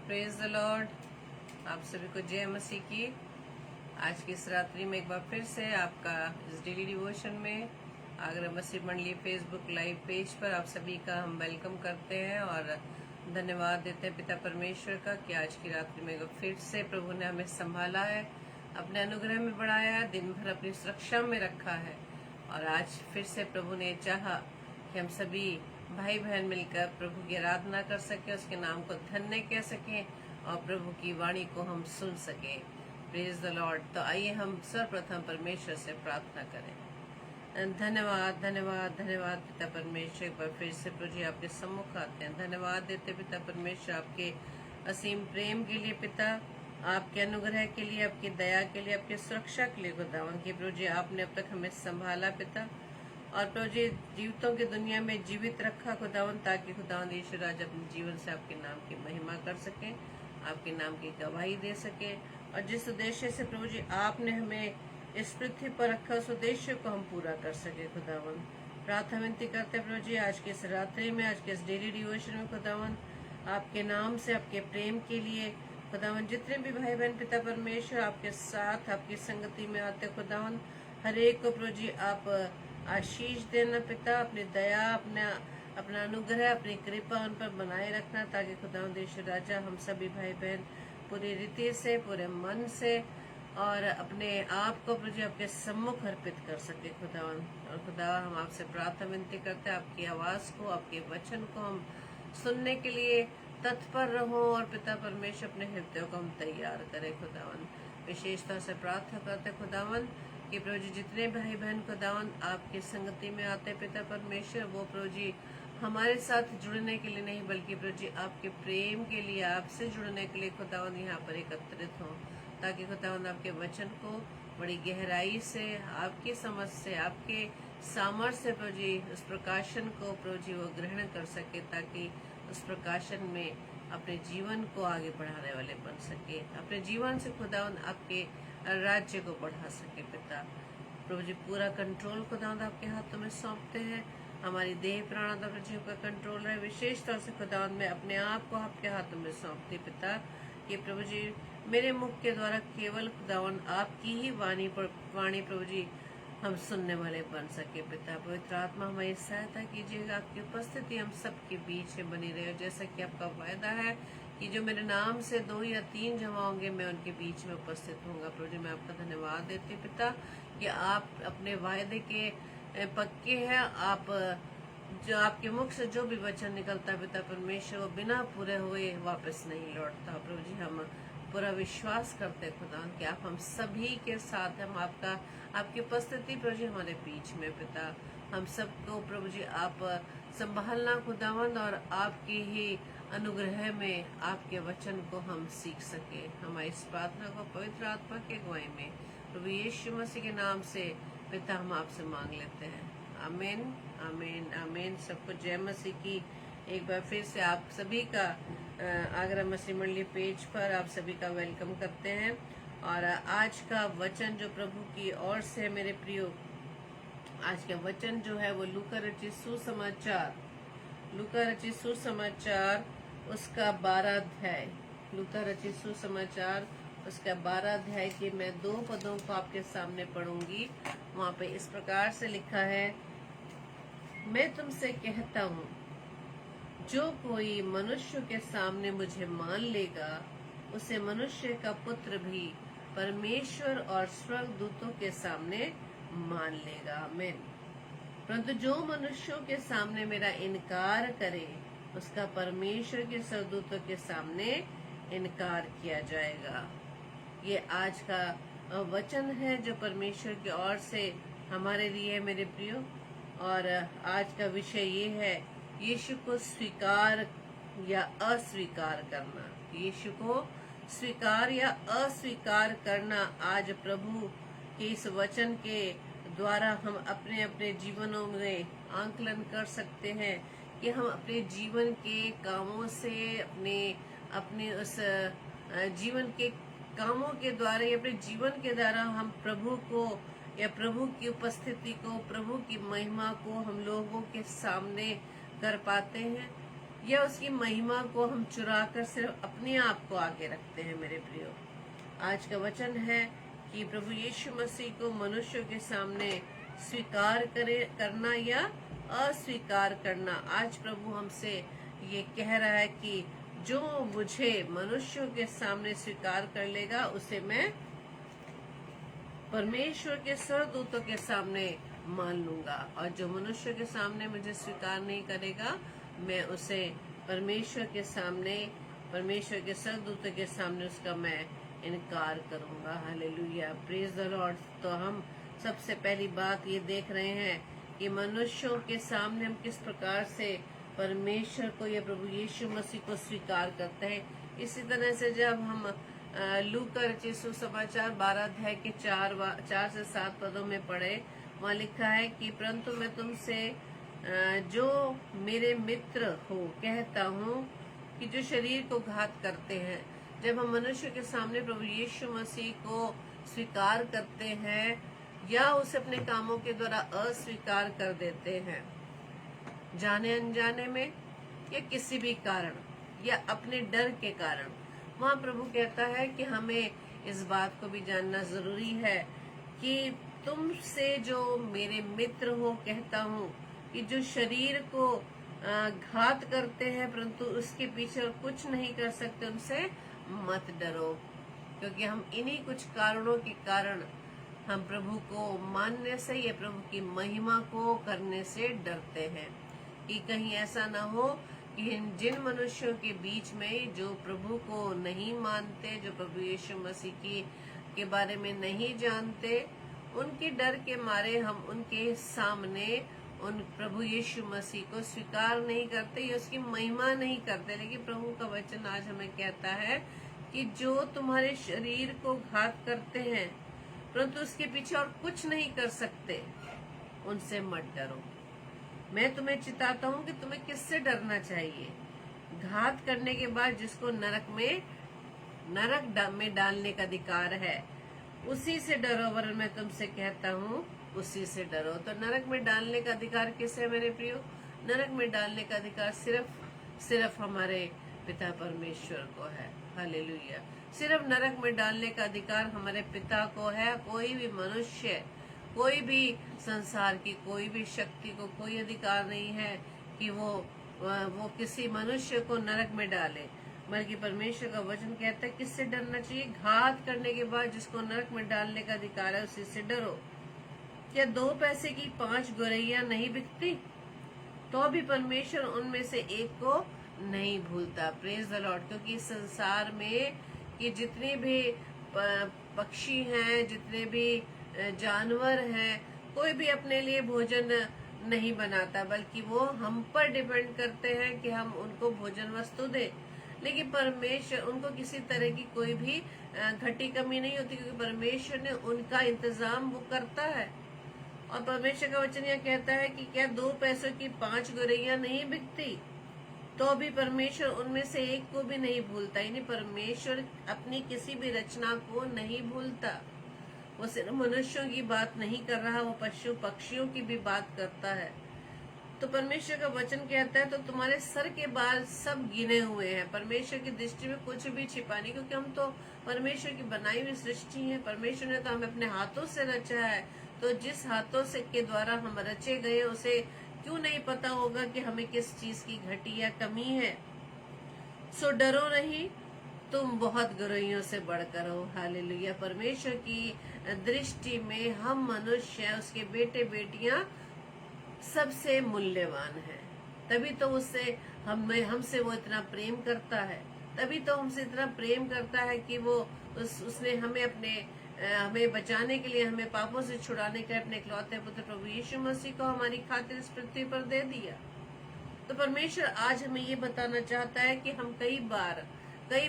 Praise the Lord. आप सभी को जय मसीह की। आज की इस रात्रि में एक बार फिर से आपका इस डेली डिवोशन में आगरा मसीह मंडली फेसबुक लाइव पेज पर आप सभी का हम वेलकम करते हैं और धन्यवाद देते हैं पिता परमेश्वर का कि आज की रात्रि में एक बार फिर से प्रभु ने हमें संभाला है, अपने अनुग्रह में बढ़ाया है, दिन भर अपनी सुरक्षा में रखा है और आज फिर से प्रभु ने चाहा कि हम सभी भाई बहन मिलकर प्रभु की आराधना कर सके, उसके नाम को धन्य कह सकें और प्रभु की वाणी को हम सुन सकें। Praise the Lord. तो आइए हम सर्वप्रथम परमेश्वर से प्रार्थना करें। धन्यवाद धन्यवाद धन्यवाद पिता परमेश्वर, एक बार फिर से प्रभु जी आपके सम्मुख आते हैं। धन्यवाद देते पिता परमेश्वर आपके असीम प्रेम के लिए, पिता आपके अनुग्रह के लिए, आपकी दया के लिए, आपकी सुरक्षा के लिए खुदावन की प्रभु जी आपने अब तक हमें संभाला पिता, और प्रभु जी जीवितों की दुनिया में जीवित रखा खुदावन, ताकि खुदावन यीशु राजा अपने जीवन से आपके नाम की महिमा कर सके, आपके नाम की गवाही दे सके, और जिस उद्देश्य से प्रभु जी आपने हमें इस पृथ्वी पर रखा उस उद्देश्य को हम पूरा कर सके खुदावन। प्रार्थना विनती करते प्रभु जी आज के इस रात्रि में, आज के इस डेली डिवोशन में खुदावन, आपके नाम से, आपके प्रेम के लिए खुदावन, जितने भी भाई बहन पिता परमेश्वर आपके साथ आपकी संगति में आते खुदावन, हर एक को प्रभु जी आप आशीष देना पिता, अपनी दया, अपना अनुग्रह, अपनी कृपा उन पर बनाए रखना, ताकि खुदावंद यीशु राजा हम सभी भाई बहन पूरी रीति से, पूरे मन से और अपने आप को प्रभु जी आपके सम्मुख अर्पित कर सके खुदावंद। और खुदा हम आपसे प्रार्थना विनती करते हैं आपकी आवाज को, आपके वचन को हम सुनने के लिए तत्पर रहो और पिता परमेश्वर अपने हृदय को हम तैयार करें खुदावन। विशेषता से प्रार्थना करते खुदावन कि प्रभु जी जितने भाई बहन खुदावन आपकी संगति में आते पिता परमेश्वर, वो प्रभु जी हमारे साथ जुड़ने के लिए नहीं बल्कि प्रभु जी आपके प्रेम के लिए, आपसे जुड़ने के लिए खुदावन यहाँ पर एकत्रित हो, ताकि खुदावन आपके वचन को बड़ी गहराई से, आपकी समझ से, आपके सामर्थ्य से प्रभु जी उस प्रकाशन को प्रभु जी वो ग्रहण कर सके, ताकि उस प्रकाशन में अपने जीवन को आगे बढ़ाने वाले बन सके, अपने जीवन से खुदावन आपके राज्य को बढ़ा सके पिता। प्रभु जी पूरा कंट्रोल खुदावंद आपके हाथों में सौंपते हैं, हमारी देह प्राण प्रभु जी का कंट्रोल है। विशेष तौर से खुदावंद मैं अपने आप को आपके हाथों में सौंपती पिता, कि प्रभु जी मेरे मुख के द्वारा केवल खुदावंद आपकी ही वाणी प्रभु जी हम सुनने वाले बन सके पिता। पवित्र आत्मा हमारी सहायता कीजिएगा, आपकी उपस्थिति हम सबके बीच में बनी रहे, जैसा कि आपका वायदा है कि जो मेरे नाम से 2 या 3 जमा होंगे मैं उनके बीच में उपस्थित होऊंगा। प्रभु जी मैं आपका धन्यवाद देती पिता कि आप अपने वायदे के पक्के हैं। आप जो आपके मुख से जो भी वचन निकलता है पिता परमेश्वर, वो बिना पूरे हुए वापस नहीं लौटता। प्रभु जी हम पूरा विश्वास करते खुदा कि आप हम सभी के साथ, हम आपकी उपस्थिति प्रभु जी हमारे बीच में पिता, हम सबको प्रभु जी आप संभालना खुदावंद, और आपकी ही अनुग्रह में आपके वचन को हम सीख सके। हमारी इस प्रार्थना को पवित्र आत्मा के अगुवाई में प्रभु यीशु मसीह के नाम से पिता हम आपसे मांग लेते हैं। आमीन आमीन आमीन। सबको जय मसीह की। एक बार फिर से आप सभी का आगरा मसीह मंडली पेज पर आप सभी का वेलकम करते हैं। और आज का वचन जो प्रभु की ओर से मेरे प्रियो, आज का वचन जो है वो लूका रचित सुसमाचार उसका 12 अध्याय, लूका रचित सुसमाचार उसका 12 अध्याय की मैं 2 पदों को आपके सामने पढ़ूंगी। वहाँ पे इस प्रकार से लिखा है, मैं तुमसे कहता हूँ जो कोई मनुष्य के सामने मुझे मान लेगा, उसे मनुष्य का पुत्र भी परमेश्वर और स्वर्गदूतों के सामने मान लेगा। आमीन। परंतु जो मनुष्यों के सामने मेरा इनकार करे, उसका परमेश्वर के स्वर्गदूतों के सामने इनकार किया जाएगा। ये आज का वचन है जो परमेश्वर की ओर से हमारे लिए मेरे प्रियो। और आज का विषय ये है, यीशु को स्वीकार या अस्वीकार करना। यीशु को स्वीकार या अस्वीकार करना आज प्रभु के इस वचन के द्वारा हम अपने अपने जीवनों में आंकलन कर सकते हैं कि हम अपने जीवन के कामों से, अपने उस जीवन के कामों के द्वारा या अपने जीवन के द्वारा हम प्रभु को या प्रभु की उपस्थिति को, प्रभु की महिमा को हम लोगों के सामने कर पाते हैं, या उसकी महिमा को हम चुरा कर सिर्फ अपने आप को आगे रखते हैं। मेरे प्रियो, आज का वचन है कि प्रभु यीशु मसीह को मनुष्यों के सामने स्वीकार करना या अस्वीकार करना। आज प्रभु हमसे ये कह रहा है कि जो मुझे मनुष्यों के सामने स्वीकार कर लेगा उसे मैं परमेश्वर के स्वर्गदूतों के सामने मान लूंगा, और जो मनुष्य के सामने मुझे स्वीकार नहीं करेगा मैं उसे परमेश्वर के सामने, परमेश्वर के स्वर्गदूतों के सामने उसका मैं इनकार करूंगा। Hallelujah, praise the Lord. तो हम सबसे पहली बात ये देख रहे हैं कि मनुष्यों के सामने हम किस प्रकार से परमेश्वर को या प्रभु यीशु मसीह को स्वीकार करते हैं। इसी तरह से जब हम लूका रचित सुसमाचार 12 अध्याय के 4 से 7 पदों में पढ़े, वहाँ लिखा है कि परंतु मैं तुमसे जो मेरे मित्र हो कहता हूँ कि जो शरीर को घात करते हैं। जब हम मनुष्य के सामने प्रभु यीशु मसीह को स्वीकार करते हैं या उसे अपने कामों के द्वारा अस्वीकार कर देते हैं, जाने अनजाने में या किसी भी कारण या अपने डर के कारण, वहाँ प्रभु कहता है कि हमें इस बात को भी जानना जरूरी है कि तुमसे जो मेरे मित्र हो कहता हूँ कि जो शरीर को घात करते हैं परंतु उसके पीछे और कुछ नहीं कर सकते, उनसे मत डरो। क्योंकि हम इन्हीं कुछ कारणों के कारण हम प्रभु को मानने से या प्रभु की महिमा को करने से डरते हैं कि कहीं ऐसा ना हो कि जिन मनुष्यों के बीच में जो प्रभु को नहीं मानते, जो प्रभु यीशु मसीह के बारे में नहीं जानते, उनके डर के मारे हम उनके सामने उन प्रभु यीशु मसीह को स्वीकार नहीं करते या उसकी महिमा नहीं करते। लेकिन प्रभु का वचन आज हमें कहता है कि जो तुम्हारे शरीर को घात करते हैं परंतु उसके पीछे और कुछ नहीं कर सकते, उनसे मत डरो। मैं तुम्हें चिताता हूँ कि तुम्हें किससे डरना चाहिए। घात करने के बाद जिसको नरक में डालने का अधिकार है, उसी से डरो, वरन मैं तुमसे कहता हूँ उसी से डरो। तो नरक में डालने का अधिकार किसे, मेरे प्रियो? नरक में डालने का अधिकार सिर्फ हमारे पिता परमेश्वर को है। हालेलुया। सिर्फ नरक में डालने का अधिकार हमारे पिता को है। कोई भी मनुष्य, कोई भी संसार की कोई भी शक्ति को कोई अधिकार नहीं है कि वो किसी मनुष्य को नरक में डाले, बल्कि परमेश्वर का वचन कहता है किससे डरना चाहिए। घात करने के बाद जिसको नरक में डालने का अधिकार है उसी से डरो। क्या 2 पैसे की 5 गौरैया नहीं बिकती? तो भी परमेश्वर उनमें से एक को नहीं भूलता। Praise the Lord. क्योंकि इस संसार में कि जितने भी पक्षी हैं, जितने भी जानवर हैं, कोई भी अपने लिए भोजन नहीं बनाता, बल्कि वो हम पर डिपेंड करते हैं कि हम उनको भोजन वस्तु दें। लेकिन परमेश्वर, उनको किसी तरह की कोई भी घटी कमी नहीं होती, क्योंकि परमेश्वर ने उनका इंतजाम वो करता है। और परमेश्वर का वचन यह कहता है कि क्या 2 पैसों की 5 गौरैया नहीं बिकती? तो भी परमेश्वर उनमें से एक को भी नहीं भूलता। यानी परमेश्वर अपनी किसी भी रचना को नहीं भूलता। वो सिर्फ मनुष्यों की बात नहीं कर रहा, वो पशु पक्षियों की भी बात करता है। तो परमेश्वर का वचन कहता है तो तुम्हारे सर के बाल सब गिने हुए हैं। परमेश्वर की दृष्टि में कुछ भी छिपा नहीं, क्योंकि हम तो परमेश्वर की बनाई हुई सृष्टि है। परमेश्वर ने तो हमें अपने हाथों से रचा है। तो जिस हाथों से के द्वारा हम रचे गए, उसे क्यों नहीं पता होगा कि हमें किस चीज की घटी या कमी है। सो डरो नहीं, तुम बहुत गौरैयों से बढ़कर हो। हालेलुया। परमेश्वर की दृष्टि में हम मनुष्य, उसके बेटे बेटियां सबसे मूल्यवान है। तभी तो हमसे वो इतना प्रेम करता है। तभी तो हमसे इतना प्रेम करता है कि वो उसने हमें बचाने के लिए, हमें पापों से छुड़ाने के लिए अपने इकलौते पुत्र प्रभु यीशु मसीह को हमारी खातिर इस पृथ्वी पर दे दिया। तो परमेश्वर आज हमें ये बताना चाहता है कि हम कई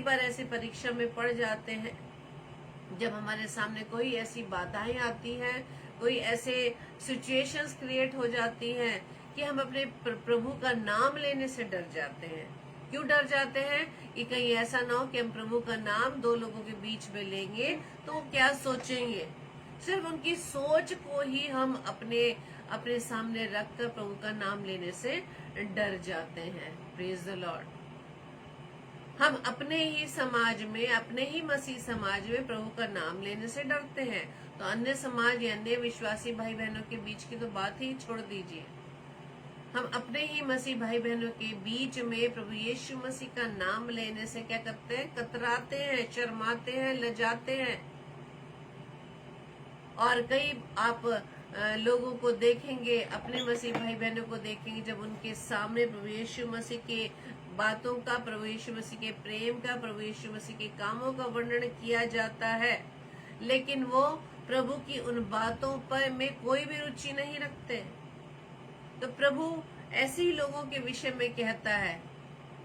बार ऐसी परीक्षा में पड़ जाते हैं जब हमारे सामने कोई ऐसी बाधाएं आती हैं, कोई ऐसे सिचुएशंस क्रिएट हो जाती हैं कि हम अपने प्रभु का नाम लेने से डर जाते हैं। क्यों डर जाते हैं? कि कहीं ऐसा ना हो कि हम प्रभु का नाम 2 लोगों के बीच में लेंगे तो वो क्या सोचेंगे। सिर्फ उनकी सोच को ही हम अपने सामने रखकर प्रभु का नाम लेने से डर जाते हैं। Praise the lord. हम अपने ही समाज में, अपने ही मसीह समाज में प्रभु का नाम लेने से डरते हैं, तो अन्य समाज या अन्य विश्वासी भाई बहनों के बीच की तो बात ही छोड़ दीजिए। हम अपने ही मसीह भाई बहनों के बीच में प्रभु यीशु मसीह का नाम लेने से क्या करते हैं? कतराते हैं, शर्माते हैं, लजाते हैं। और कई आप लोगों को देखेंगे, अपने मसीह भाई बहनों को देखेंगे, जब उनके सामने प्रभु यीशु मसीह के बातों का, प्रभु यीशु मसीह के प्रेम का, प्रभु यीशु मसीह के कामों का वर्णन किया जाता है, लेकिन वो प्रभु की उन बातों पर में कोई भी रुचि नहीं रखते। तो प्रभु ऐसे ही लोगों के विषय में कहता है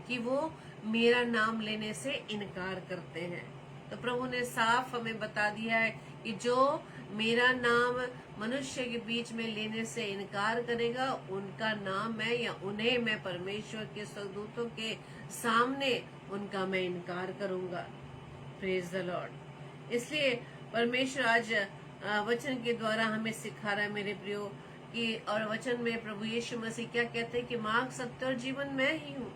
कि वो मेरा नाम लेने से इनकार करते हैं। तो प्रभु ने साफ हमें बता दिया है कि जो मेरा नाम मनुष्य के बीच में लेने से इनकार करेगा, उनका नाम मैं या उन्हें मैं परमेश्वर के स्वर्गदूतों के सामने उनका मैं इनकार करूंगा। Praise the Lord. इसलिए परमेश्वर आज वचन के द्वारा हमें सिखा रहा है मेरे प्रियो कि, और वचन में प्रभु यीशु मसीह क्या कहते हैं कि मार्ग, सत्य और जीवन मैं ही हूँ।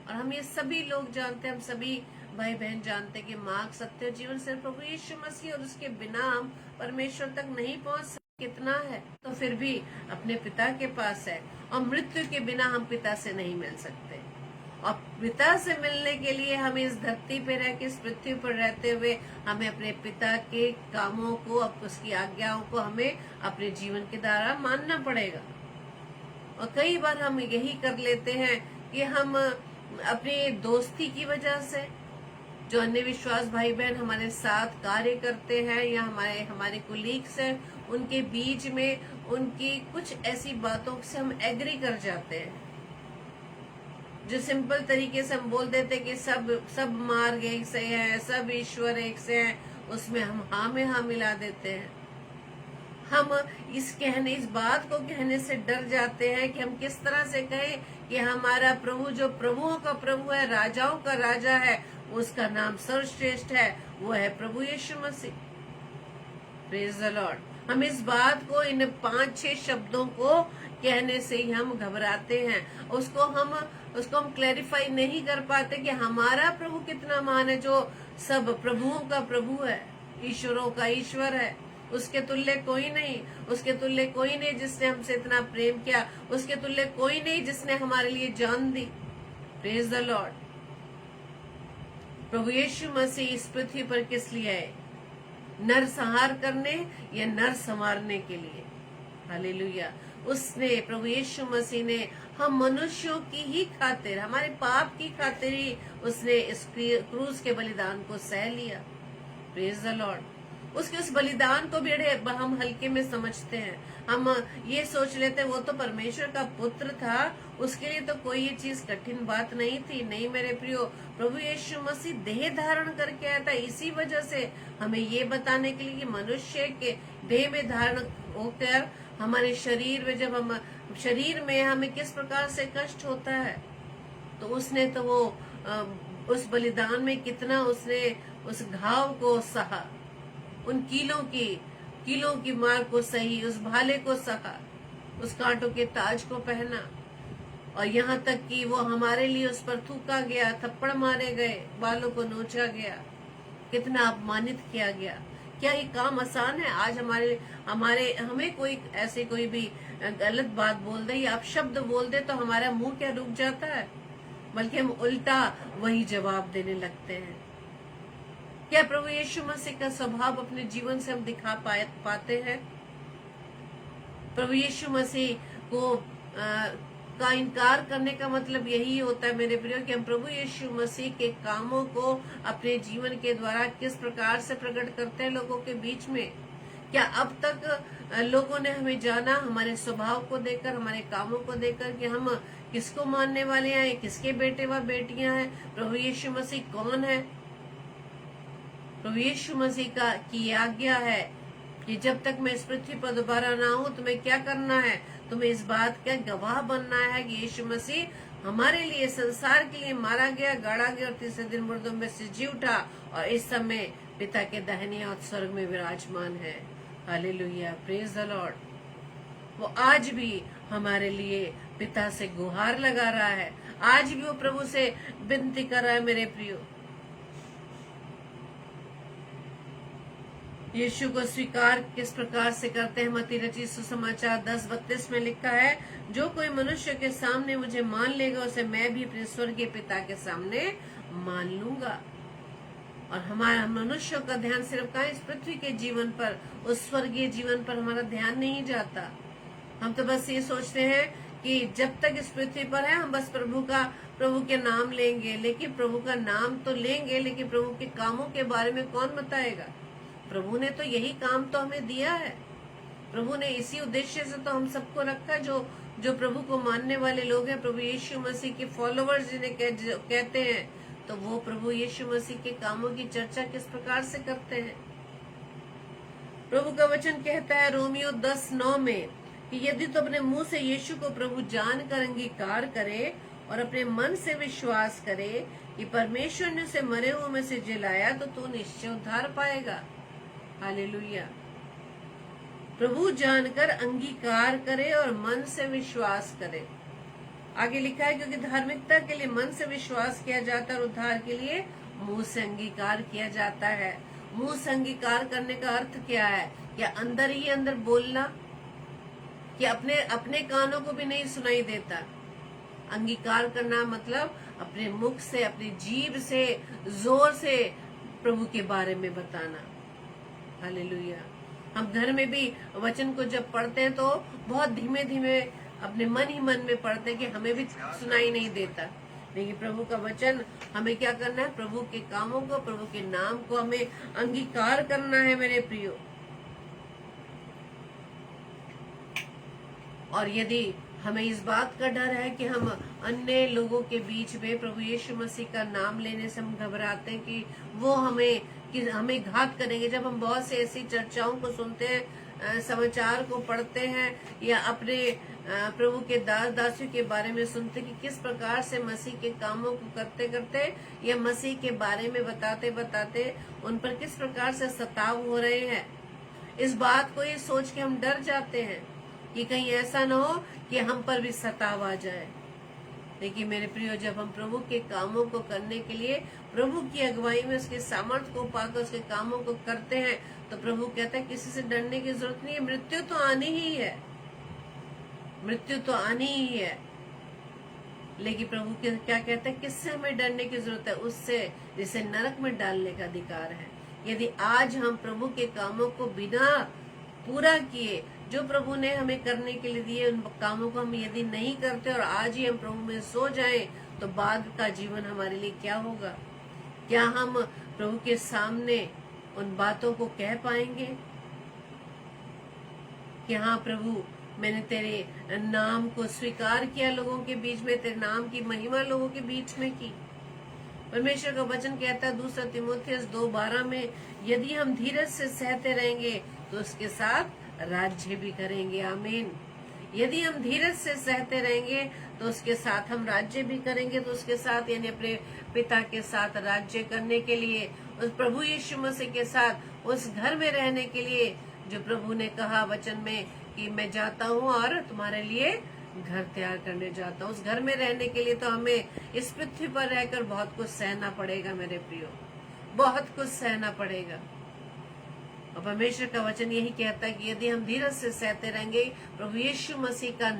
और हम ये सभी लोग जानते हैं, हम सभी भाई बहन जानते हैं कि मार्ग, सत्य और जीवन सिर्फ प्रभु यीशु मसीह, और उसके बिना हम परमेश्वर तक नहीं पहुंच सकते। कितना है तो फिर भी अपने पिता के पास है, और मृत्यु के बिना हम पिता से नहीं मिल सकते। और पिता से मिलने के लिए हमें इस धरती पे रह के, इस पृथ्वी पर रहते हुए हमें अपने पिता के कामों को, उसकी आज्ञाओं को हमें अपने जीवन के द्वारा मानना पड़ेगा। और कई बार हम यही कर लेते हैं कि हम अपनी दोस्ती की वजह से, जो अन्य विश्वास भाई बहन हमारे साथ कार्य करते हैं या हमारे कुलीग्स हैं, उनके बीच में उनकी कुछ ऐसी बातों से हम एग्री कर जाते हैं, जो सिंपल तरीके से हम बोल देते कि सब मार्ग एक से है, सब ईश्वर एक से है, उसमें हम हाँ में हाँ मिला देते हैं। हम इस बात को कहने से डर जाते हैं कि हम किस तरह से कहें कि हमारा प्रभु जो प्रभुओं का प्रभु है, राजाओं का राजा है, उसका नाम सर्वश्रेष्ठ है, वो है प्रभु Yeshu Masih. Praise the lord. हम इस बात को, इन 5-6 शब्दों को कहने से ही हम घबराते हैं। उसको हम क्लैरिफाई नहीं कर पाते कि हमारा प्रभु कितना महान है, जो सब प्रभुओं का प्रभु है, ईश्वरों का ईश्वर है। उसके तुल्य कोई नहीं, उसके तुल्य कोई नहीं जिसने हमसे इतना प्रेम किया, उसके तुल्य कोई नहीं जिसने हमारे लिए जान दी। Praise the lord. प्रभु यीशु मसीह इस पृथ्वी पर किस लिए आए? नर संहार करने या नर संवारने के लिए। हालेलुया। उसने, प्रभु यीशु मसीह ने हम मनुष्यों की ही खातिर, हमारे पाप की खातिर ही उसने इस क्रूस के बलिदान को सह लिया। Praise the Lord. उसके उस बलिदान को भी हम हल्के में समझते हैं। हम ये सोच लेते हैं वो तो परमेश्वर का पुत्र था, उसके लिए तो कोई ये चीज कठिन बात नहीं थी। नहीं मेरे प्रियो, प्रभु यीशु मसीह देह धारण करके आया था, इसी वजह से हमें ये बताने के लिए कि मनुष्य के देह में धारण होकर हमारे शरीर में, जब हम शरीर में हमें किस प्रकार से कष्ट होता है, तो उसने तो वो उस बलिदान में कितना उसने उस घाव को सहा, उन कीलों की मार को सही, उस भाले को सहा, उस कांटों के ताज को पहना, और यहाँ तक कि वो हमारे लिए उस पर थूका गया, थप्पड़ मारे गए, बालों को नोचा गया, कितना अपमानित किया गया। क्या ये काम आसान है? आज हमें कोई भी गलत बात बोल दे या आप शब्द बोल दे तो हमारा मुंह क्या रुक जाता है, बल्कि हम उल्टा वही जवाब देने लगते हैं। क्या प्रभु यीशु मसीह का स्वभाव अपने जीवन से हम दिखा पाते हैं? प्रभु यीशु मसीह को का इनकार करने का मतलब यही होता है मेरे प्रियो, कि हम प्रभु यीशु मसीह के कामों को अपने जीवन के द्वारा किस प्रकार से प्रकट करते हैं लोगों के बीच में। क्या अब तक लोगों ने हमें जाना हमारे स्वभाव को देखकर, हमारे कामों को देखकर, कि हम किसको मानने वाले हैं, किसके बेटे व बेटियां हैं, प्रभु यीशु मसीह कौन है? प्रभु यीशु मसीह की आज्ञा है कि जब तक मैं इस पृथ्वी पर दोबारा ना हूँ, तुम्हें क्या करना है? तुम्हें इस बात का गवाह बनना है कि यीशु मसीह हमारे लिए, संसार के लिए मारा गया, गाड़ा गया और तीसरे दिन मुर्दों में से जी उठा, और इस समय पिता के दाहिने हाथ स्वर्ग में विराजमान है। Hallelujah, praise the Lord. वो आज भी हमारे लिए पिता से गुहार लगा रहा है, आज भी वो प्रभु से विनती कर रहा है। मेरे प्रियो, यीशु को स्वीकार किस प्रकार से करते हैं? मत्ती रचित सुसमाचार 10:32 में लिखा है, जो कोई मनुष्य के सामने मुझे मान लेगा, उसे मैं भी अपने स्वर्गीय पिता के सामने मान लूंगा। और हमारा मनुष्यों का ध्यान सिर्फ कहाँ? इस पृथ्वी के जीवन पर, उस स्वर्गीय जीवन पर हमारा ध्यान नहीं जाता। हम तो बस ये सोचते हैं कि जब तक इस पृथ्वी पर है हम बस प्रभु के नाम लेंगे। लेकिन प्रभु का नाम तो लेंगे, लेकिन प्रभु के कामों के बारे में कौन बताएगा? प्रभु ने तो यही काम तो हमें दिया है। प्रभु ने इसी उद्देश्य से तो हम सबको रखा, जो प्रभु को मानने वाले लोग हैं, प्रभु यीशु मसीह के फॉलोवर्स जिन्हें कहते हैं, तो वो प्रभु यीशु मसीह के कामों की चर्चा किस प्रकार से करते हैं। प्रभु का वचन कहता है रोमियो 10:9 में कि यदि तो अपने मुंह से यीशु को प्रभु जानकर अंगीकार करे और अपने मन से विश्वास करे कि परमेश्वर ने उसे मरे हुए में से जिलाया, तो तू निश्चय उद्धार पाएगा। हालेलुया। प्रभु जानकर अंगीकार करे और मन से विश्वास करे। आगे लिखा है, क्योंकि धार्मिकता के लिए मन से विश्वास किया जाता है और उद्धार के लिए मुंह से अंगीकार किया जाता है। मुंह से अंगीकार करने का अर्थ क्या है? क्या अंदर ही अंदर बोलना, कि अपने कानों को भी नहीं सुनाई देता? अंगीकार करना मतलब अपने मुख से, अपनी जीभ से, जोर से प्रभु के बारे में बताना। हालेलुया। हम घर में भी वचन को जब पढ़ते हैं तो बहुत धीमे धीमे अपने मन ही मन में पढ़ते हैं कि हमें भी सुनाई नहीं देता। लेकिन प्रभु का वचन हमें क्या करना है? प्रभु के कामों को, प्रभु के नाम को हमें अंगीकार करना है मेरे प्रियो। और यदि हमें इस बात का डर है कि हम अन्य लोगों के बीच में प्रभु यीशु मसीह का नाम लेने से हम घबराते हैं कि वो हमें घात करेंगे। जब हम बहुत से ऐसी चर्चाओं को सुनते हैं, समाचार को पढ़ते हैं, या अपने प्रभु के दास दासियों के बारे में सुनते कि किस प्रकार से मसीह के कामों को करते करते या मसीह के बारे में बताते बताते उन पर किस प्रकार से सताव हो रहे हैं, इस बात को ये सोच के हम डर जाते हैं कि कहीं ऐसा न हो कि हम पर भी सताव आ जाए। लेकिन मेरे प्रियो, जब हम प्रभु के कामों को करने के लिए प्रभु की अगुवाई में उसके सामर्थ्य को पाकर उसके कामों को करते हैं, तो प्रभु कहता है किसी से डरने की जरूरत नहीं है। मृत्यु तो आनी ही है, मृत्यु तो आनी ही है। लेकिन प्रभु क्या कहते हैं? किससे हमें डरने की जरूरत है? उससे जिसे नरक में डालने का अधिकार है। यदि आज हम प्रभु के कामों को बिना पूरा किए, जो प्रभु ने हमें करने के लिए दिए, उन कामों को हम यदि नहीं करते और आज ही हम प्रभु में सो जाएं, तो बाद का जीवन हमारे लिए क्या होगा? क्या हम प्रभु के सामने उन बातों को कह पाएंगे कि हाँ प्रभु, मैंने तेरे नाम को स्वीकार किया लोगों के बीच में, तेरे नाम की महिमा लोगों के बीच में की। परमेश्वर का वचन कहता है 2 तीमुथियुस 2:12 में, यदि हम धीरज से सहते रहेंगे तो उसके साथ राज्य भी करेंगे। आमीन। यदि हम धीरज से सहते रहेंगे तो उसके साथ हम राज्य भी करेंगे। तो उसके साथ यानी अपने पिता के साथ राज्य करने के लिए, उस प्रभु यीशु मसीह के साथ उस घर में रहने के लिए जो प्रभु ने कहा वचन में कि मैं जाता हूँ और तुम्हारे लिए घर तैयार करने जाता हूँ। उस घर में रहने के लिए तो हमें इस पृथ्वी पर रहकर बहुत कुछ सहना पड़ेगा मेरे प्रियो, बहुत कुछ सहना पड़ेगा। और परमेश्वर का वचन यही कहता है कि यदि हम धीरज से सहते रहेंगे, प्रभु यीशु मसीह का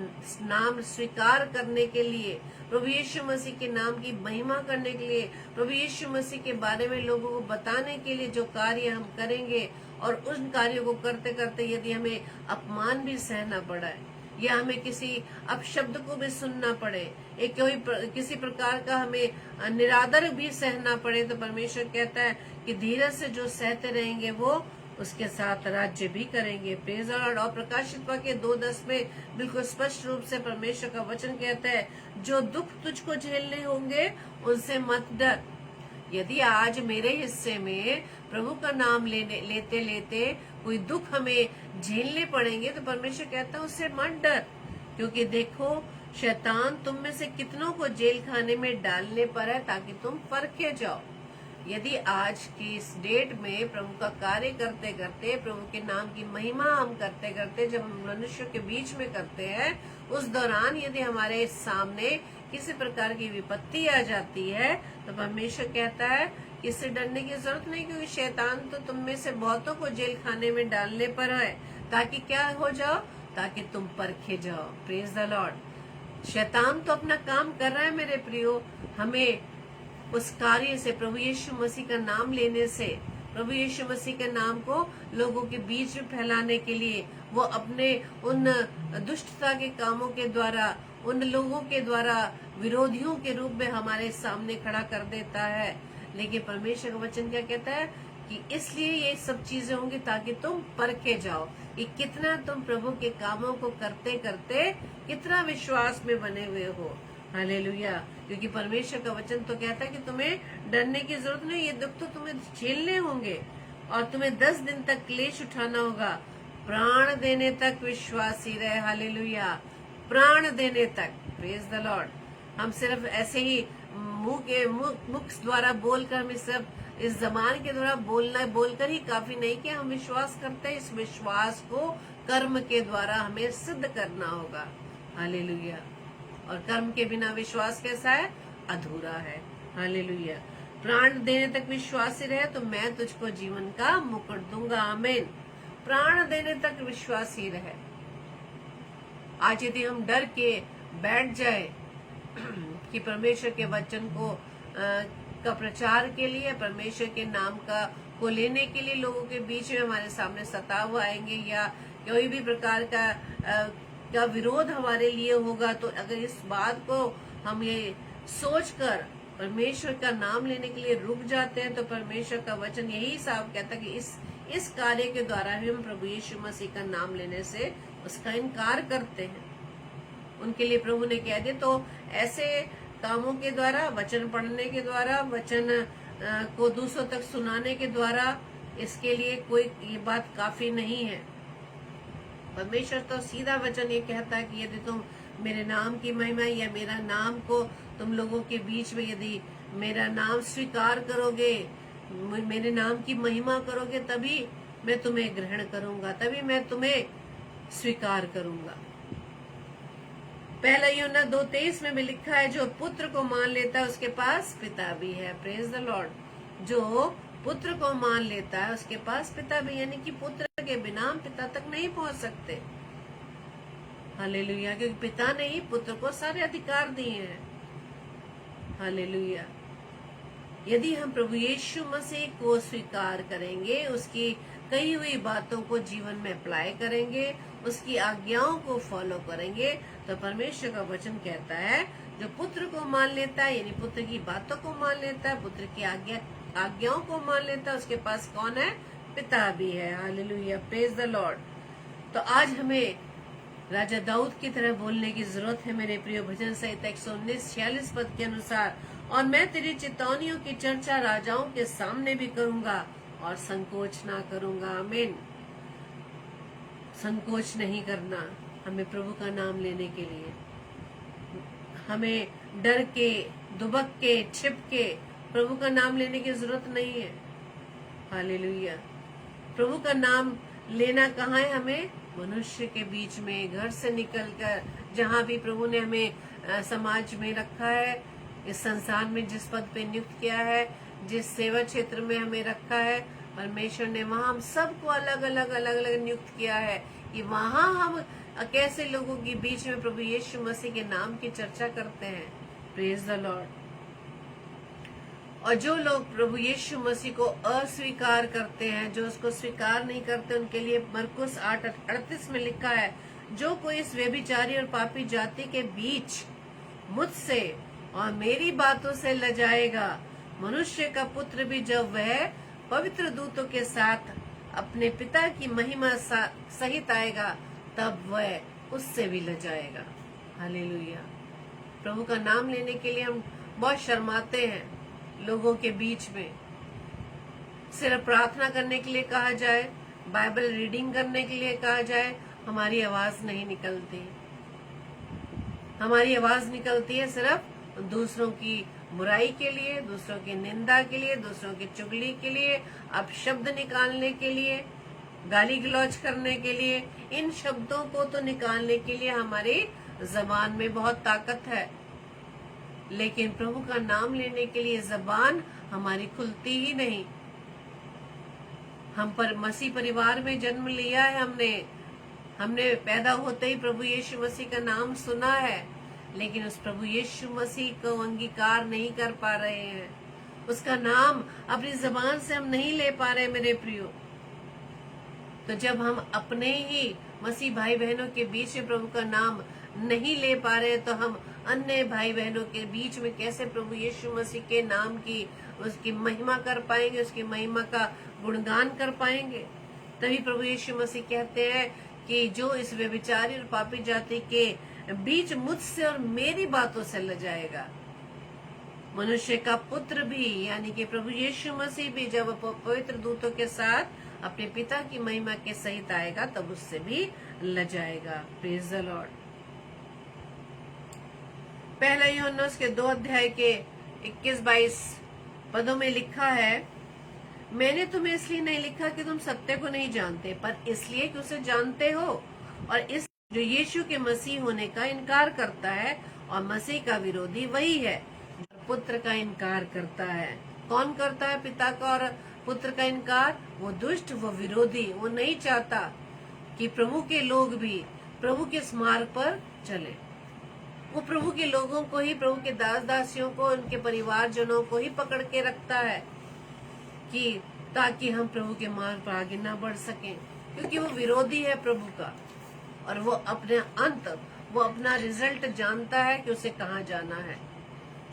नाम स्वीकार करने के लिए, प्रभु यीशु मसीह के नाम की महिमा करने के लिए, प्रभु यीशु मसीह के बारे में लोगों को बताने के लिए जो कार्य हम करेंगे, और उन कार्यों को करते करते यदि हमें अपमान भी सहना पड़ा है या हमें किसी अपशब्द को भी सुनना पड़े, एक किसी प्रकार का हमें निरादर भी सहना पड़े, तो परमेश्वर कहता है कि धीरज से जो सहते रहेंगे वो उसके साथ राज्य भी करेंगे। Praise Lord. और प्रकाशित वाक्य 2:10 में बिल्कुल स्पष्ट रूप से परमेश्वर का वचन कहता है, जो दुख तुझको झेलने होंगे उनसे मत डर। यदि आज मेरे हिस्से में प्रभु का नाम लेते लेते कोई दुख हमें झेलने पड़ेंगे, तो परमेश्वर कहता है उससे मत डर, क्योंकि देखो शैतान तुम में से कितनों को जेल खाने में डालने पर है ताकि तुम परखे जाओ। यदि आज की इस डेट में प्रभु का कार्य करते करते, प्रभु के नाम की महिमा हम करते करते जब हम मनुष्य के बीच में करते हैं, उस दौरान यदि हमारे सामने किसी प्रकार की विपत्ति आ जाती है, तो परमेश्वर कहता है कि इससे डरने की जरूरत नहीं, क्योंकि शैतान तो तुम में से बहुतों को जेल खाने में डालने पर है, ताकि क्या हो जाओ, ताकि तुम परखे जाओ। Praise the Lord. शैतान तो अपना काम कर रहा है मेरे प्रियो। हमें उस कार्य से, प्रभु यीशु मसीह का नाम लेने से, प्रभु यीशु मसीह के नाम को लोगों के बीच में फैलाने के लिए, वो अपने उन दुष्टता के कामों के द्वारा, उन लोगों के द्वारा विरोधियों के रूप में हमारे सामने खड़ा कर देता है। लेकिन परमेश्वर का वचन क्या कहता है कि इसलिए ये सब चीजें होंगी ताकि तुम परखे जाओ कि कितना तुम प्रभु के कामों को करते करते कितना विश्वास में बने हुए हो। हालेलुया। क्योंकि परमेश्वर का वचन तो कहता है कि तुम्हें डरने की जरूरत नहीं, ये दुख तो तुम्हें झेलने होंगे और तुम्हें 10 दिन तक क्लेश उठाना होगा। प्राण देने तक विश्वासी रहे। हालेलुया। प्राण देने तक। Praise the lord. हम सिर्फ ऐसे ही मुख द्वारा बोलकर, हमें सिर्फ इस जमाने के द्वारा बोलकर ही काफी नहीं कि हम विश्वास करते हैं। इस विश्वास को कर्म के द्वारा हमें सिद्ध करना होगा। हालेलुया। और कर्म के बिना विश्वास कैसा है? अधूरा है। हालेलुया। प्राण देने तक विश्वासी रहे तो मैं तुझको जीवन का मुकुट दूंगा। आमीन। प्राण देने तक विश्वासी रहे। आज यदि हम डर के बैठ जाए कि परमेश्वर के वचन को का प्रचार के लिए, परमेश्वर के नाम को लेने के लिए लोगों के बीच में हमारे सामने सताव आएंगे या कोई भी प्रकार का विरोध हमारे लिए होगा, तो अगर इस बात को हम ये सोचकर परमेश्वर का नाम लेने के लिए रुक जाते हैं, तो परमेश्वर का वचन यही साफ कहता है कि इस कार्य के द्वारा ही हम प्रभु यीशु मसीह का नाम लेने से उसका इनकार करते हैं। उनके लिए प्रभु ने कह दिया। तो ऐसे कामों के द्वारा, वचन पढ़ने के द्वारा, वचन को दूसरों तक सुनाने के द्वारा, इसके लिए कोई ये बात काफी नहीं है। परमेश्वर तो सीधा वचन ये कहता है कि यदि तुम मेरे नाम की महिमा या मेरा नाम को तुम लोगों के बीच में, यदि मेरा नाम स्वीकार करोगे, मेरे नाम की महिमा करोगे, तभी मैं तुम्हें ग्रहण करूंगा, तभी मैं तुम्हें स्वीकार करूंगा। पहला यूहन्ना 2:23 में भी लिखा है, जो पुत्र को मान लेता है उसके पास पिता भी है। Praise the Lord. जो पुत्र को मान लेता है उसके पास पिता भी, यानी कि पुत्र के बिना हम पिता तक नहीं पहुंच सकते। हालेलुया। क्योंकि पिता ने ही पुत्र को सारे अधिकार दिए हैं। हालेलुया। यदि हम प्रभु यीशु मसीह को स्वीकार करेंगे, उसकी कही हुई बातों को जीवन में अप्लाई करेंगे, उसकी आज्ञाओं को फॉलो करेंगे, तो परमेश्वर का वचन कहता है जो पुत्र को मान लेता है, यानी पुत्र की बातों को मान लेता है, पुत्र की आज्ञाओं को मान लेता है, उसके पास कौन है? पिता भी है। हालेलुया। Praise the Lord. तो आज हमें राजा दाऊद की तरह बोलने की जरूरत है मेरे प्रिय। भजन संहिता 119:46 पद के अनुसार, और मैं तेरी चितौनियों की चर्चा राजाओं के सामने भी करूंगा और संकोच ना करूंगा। आमीन। संकोच नहीं करना हमें प्रभु का नाम लेने के लिए। हमें डर के, दुबक के, छिप के प्रभु का नाम लेने की जरूरत नहीं है। हालेलुया। प्रभु का नाम लेना कहाँ है? हमें मनुष्य के बीच में, घर से निकलकर, जहाँ भी प्रभु ने हमें समाज में रखा है, इस संसार में जिस पद पे नियुक्त किया है, जिस सेवा क्षेत्र में हमें रखा है, परमेश्वर ने वहाँ हम सबको अलग अलग नियुक्त किया है कि वहाँ हम कैसे लोगों के बीच में प्रभु यीशु मसीह के नाम की चर्चा करते हैं। Praise the Lord. और जो लोग प्रभु यीशु मसीह को अस्वीकार करते हैं, जो उसको स्वीकार नहीं करते, उनके लिए मरकुस 8:38 में लिखा है, जो कोई इस व्यभिचारी और पापी जाति के बीच मुझसे और मेरी बातों से लजाएगा, मनुष्य का पुत्र भी जब वह पवित्र दूतों के साथ अपने पिता की महिमा सहित आएगा, तब वह उससे भी लजाएगा। हालेलुया। प्रभु का नाम लेने के लिए हम बहुत शर्माते हैं लोगों के बीच में। सिर्फ प्रार्थना करने के लिए कहा जाए, बाइबल रीडिंग करने के लिए कहा जाए, हमारी आवाज नहीं निकलती। हमारी आवाज निकलती है सिर्फ दूसरों की बुराई के लिए, दूसरों की निंदा के लिए, दूसरों की चुगली के लिए, अपशब्द निकालने के लिए, गाली गलौज करने के लिए। इन शब्दों को तो निकालने के लिए हमारी जबान में बहुत ताकत है, लेकिन प्रभु का नाम लेने के लिए जबान हमारी खुलती ही नहीं। हम पर मसीह परिवार में जन्म लिया है, हमने पैदा होते ही प्रभु यीशु मसीह का नाम सुना है, लेकिन उस प्रभु यीशु मसीह को अंगीकार नहीं कर पा रहे हैं। उसका नाम अपनी जबान से हम नहीं ले पा रहे मेरे प्रियो। तो जब हम अपने ही मसीह भाई बहनों के बीच में प्रभु का नाम नहीं ले पा रहे, तो हम अन्य भाई बहनों के बीच में कैसे प्रभु यीशु मसीह के नाम की, उसकी महिमा कर पाएंगे, उसकी महिमा का गुणगान कर पाएंगे। तभी प्रभु यीशु मसीह कहते हैं कि जो इस व्यभिचारी और पापी जाति के बीच मुझसे और मेरी बातों से लजाएगा, मनुष्य का पुत्र भी यानी कि प्रभु यीशु मसीह भी जब पवित्र दूतों के साथ अपने पिता की महिमा के सहित आएगा, तब उससे भी लजाएगा। Praise the Lord. पहला यूहन्ना के 2 अध्याय के 21-22 पदों में लिखा है, मैंने तुम्हें इसलिए नहीं लिखा कि तुम सत्य को नहीं जानते, पर इसलिए कि उसे जानते हो, और इस जो यीशु के मसीह होने का इनकार करता है और मसीह का विरोधी वही है, पुत्र का इनकार करता है। कौन करता है पिता का और पुत्र का इनकार? वो दुष्ट, वो विरोधी। वो नहीं चाहता कि प्रभु के लोग भी प्रभु के मार्ग पर चले। वो प्रभु के लोगों को ही, प्रभु के दास दासियों को, उनके परिवारजनों को ही पकड़ के रखता है कि ताकि हम प्रभु के मार्ग पर आगे ना बढ़ सकें, क्योंकि वो विरोधी है प्रभु का, और वो अपने अंत, वो अपना रिजल्ट जानता है कि उसे कहाँ जाना है।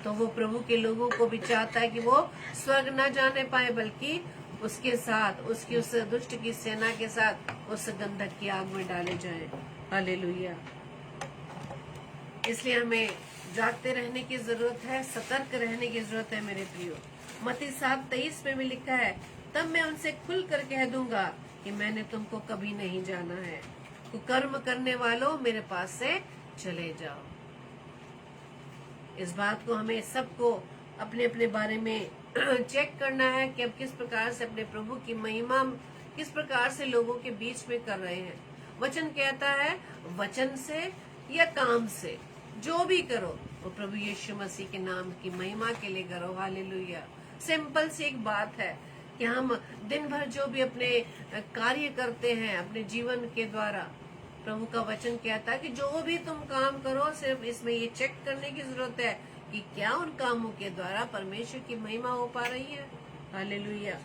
तो वो प्रभु के लोगों को भी चाहता है कि वो स्वर्ग न जाने पाए, बल्कि उसके साथ, उसकी उस दुष्ट की सेना के साथ उस गंधक की आग में डाले जाएं। हालेलुया। इसलिए हमें जागते रहने की जरूरत है, सतर्क रहने की जरूरत है मेरे प्रियो। मत्ती 7:23 में भी लिखा है, तब मैं उनसे खुल कर कह दूंगा कि मैंने तुमको कभी नहीं जाना है, कुकर्म करने वालों मेरे पास से चले जाओ। इस बात को हमें सबको अपने अपने बारे में चेक करना है कि अब किस प्रकार से अपने प्रभु की महिमा किस प्रकार से लोगों के बीच में कर रहे हैं। वचन कहता है, वचन से या काम से जो भी करो वो प्रभु यीशु मसीह के नाम की महिमा के लिए करो। हालेलुया। सिंपल सी एक बात है कि हम दिन भर जो भी अपने कार्य करते हैं अपने जीवन के द्वारा, प्रभु का वचन कहता है कि जो भी तुम काम करो, सिर्फ इसमें ये चेक करने की जरूरत है कि क्या उन कामों के द्वारा परमेश्वर की महिमा हो पा रही है। हालेलुया।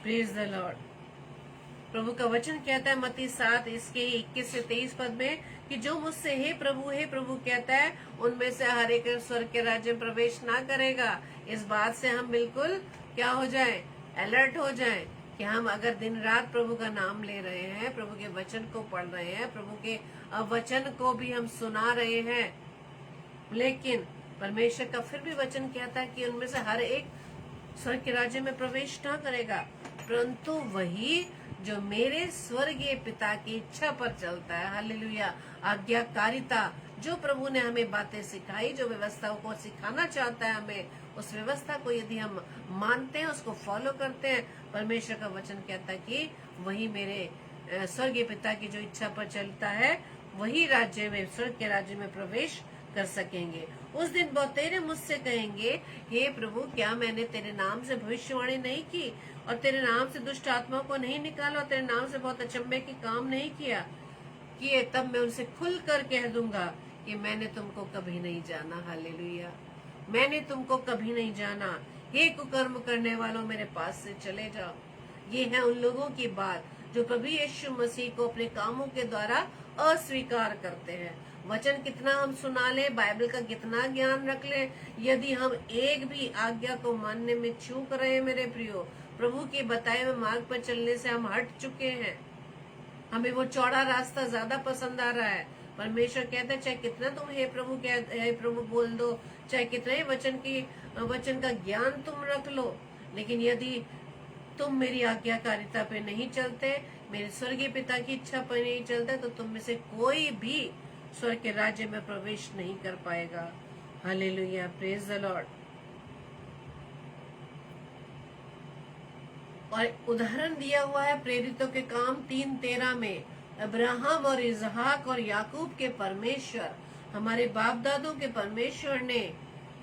Praise the lord. प्रभु का वचन कहता है मत्ती 7 इसके 21 से 23 पद में कि जो मुझसे हे प्रभु कहता है, उनमें से हर एक स्वर्ग के राज्य में प्रवेश ना करेगा। इस बात से हम बिल्कुल क्या हो जाएं, अलर्ट हो जाएं कि हम अगर दिन रात प्रभु का नाम ले रहे हैं, प्रभु के वचन को पढ़ रहे हैं, प्रभु के वचन को भी हम सुना रहे हैं, लेकिन परमेश्वर का फिर भी वचन कहता है कि उनमें से हर एक स्वर्ग के राज्य में प्रवेश ना करेगा, परंतु वही जो मेरे स्वर्गीय पिता की इच्छा पर चलता है। हालेलुया। आज्ञाकारिता, जो प्रभु ने हमें बातें सिखाई, जो व्यवस्थाओं को सिखाना चाहता है हमें, उस व्यवस्था को यदि हम मानते हैं, उसको फॉलो करते हैं, परमेश्वर का वचन कहता है कि वही मेरे स्वर्गीय पिता की जो इच्छा पर चलता है, वही राज्य में, स्वर्ग के राज्य में प्रवेश कर सकेंगे। उस दिन बहुतेरे मुझसे कहेंगे, हे प्रभु, क्या मैंने तेरे नाम से भविष्यवाणी नहीं की और तेरे नाम से दुष्ट आत्मा को नहीं निकाला और तेरे नाम से बहुत अचंभे के काम नहीं किए? तब मैं उनसे खुल कर कह दूंगा कि मैंने तुमको कभी नहीं जाना। हालेलुया। मैंने तुमको कभी नहीं जाना। हे कुकर्म करने वालों, मेरे पास से चले जाओ। ये है उन लोगों की बात जो प्रभु यीशु मसीह को अपने कामों के द्वारा अस्वीकार करते हैं। वचन कितना हम सुना ले, बाइबल का कितना ज्ञान रख ले, यदि हम एक भी आज्ञा को मानने में चूक रहे हैं मेरे प्रियो, प्रभु के बताए हुए मार्ग पर चलने से हम हट चुके हैं। हमें वो चौड़ा रास्ता ज्यादा पसंद आ रहा है। परमेश्वर कहता है, चाहे कितना तुम हे प्रभु बोल दो, चाहे कितना ही वचन का ज्ञान तुम रख लो, लेकिन यदि तुम मेरी आज्ञाकारिता पे नहीं चलते, मेरे स्वर्गीय पिता की इच्छा पर नहीं चलते, तो तुम में से कोई भी स्वर्ग के राज्य में प्रवेश नहीं कर पाएगा। हालेलुया। Praise the Lord. और उदाहरण दिया हुआ है प्रेरितों के काम 3:13 में। अब्राहम और इसहाक और याकूब के परमेश्वर, हमारे बाप दादों के परमेश्वर ने